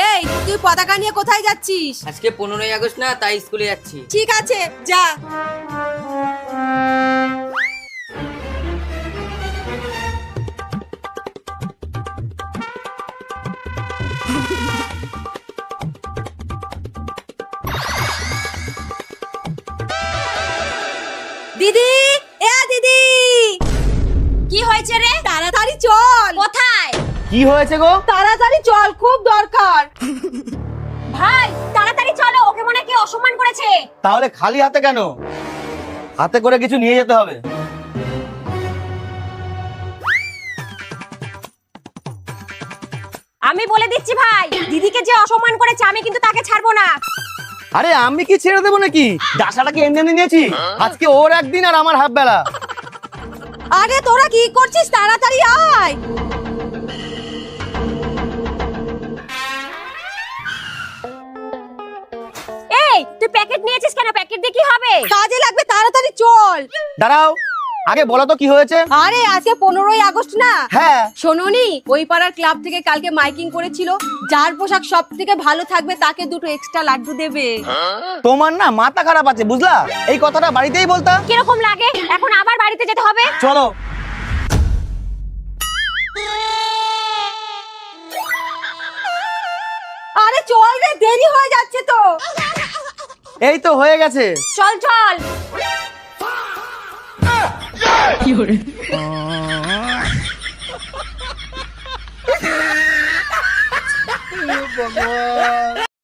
এই তুই পতাকা নিয়ে কোথায় যাচ্ছিস? আজকে 15ই আগস্ট না, তাই স্কুলে যাচ্ছি। ঠিক আছে যা। দিদি, এ দিদি, কি হয়েছে রে? তাড়াতাড়ি চল। কোথায়? কি হয়েছে গো? তাড়াতাড়ি চল, খুব দরকার। ভাই তাড়াতাড়ি চলো, ওকে মনে হয় কেউ অসম্মান করেছে। তাহলে খালি হাতে কেন? হাতে করে কিছু নিয়ে যেতে হবে। আমি বলে দিচ্ছি ভাই, দিদিকে যে অসম্মান করেছে আমি কিন্তু তাকে ছাড়বো না। আরে আমি কি ছেড়ে দেবো নাকি? ডাসাটাকে এমনি এমনি নিয়েছি। আজকে ওর একদিন আর আমার হাফ বেলা। আরে তোরা কি করছিস? তাড়াতাড়ি আয়। এই তুই প্যাকেট নিয়েছিস কেন? প্যাকেট দিয়ে কি হবে? কাজে লাগবে, তাড়াতাড়ি চল। দাঁড়াও, আগে বলো তো কি হয়েছে? আরে আজকে 15ই আগস্ট না? হ্যাঁ। শোনোনি, ওই পাড়ার ক্লাব থেকে কালকে মাইকিং করেছিল, যার পোশাক সব থেকে ভালো থাকবে তাকে দুটো এক্সট্রা লাড্ডু দেবে। তোমার না মাথা খারাপ আছে, বুঝলা? এই কথাটা বাড়িতেই বলতা। কিরকম লাগে? এখন আবার বাড়িতে যেতে হবে। চলো। আরে চল রে, দেরি হয়ে যাচ্ছে তো। এই তো হয়ে গেছে। চল চল। ভগবান।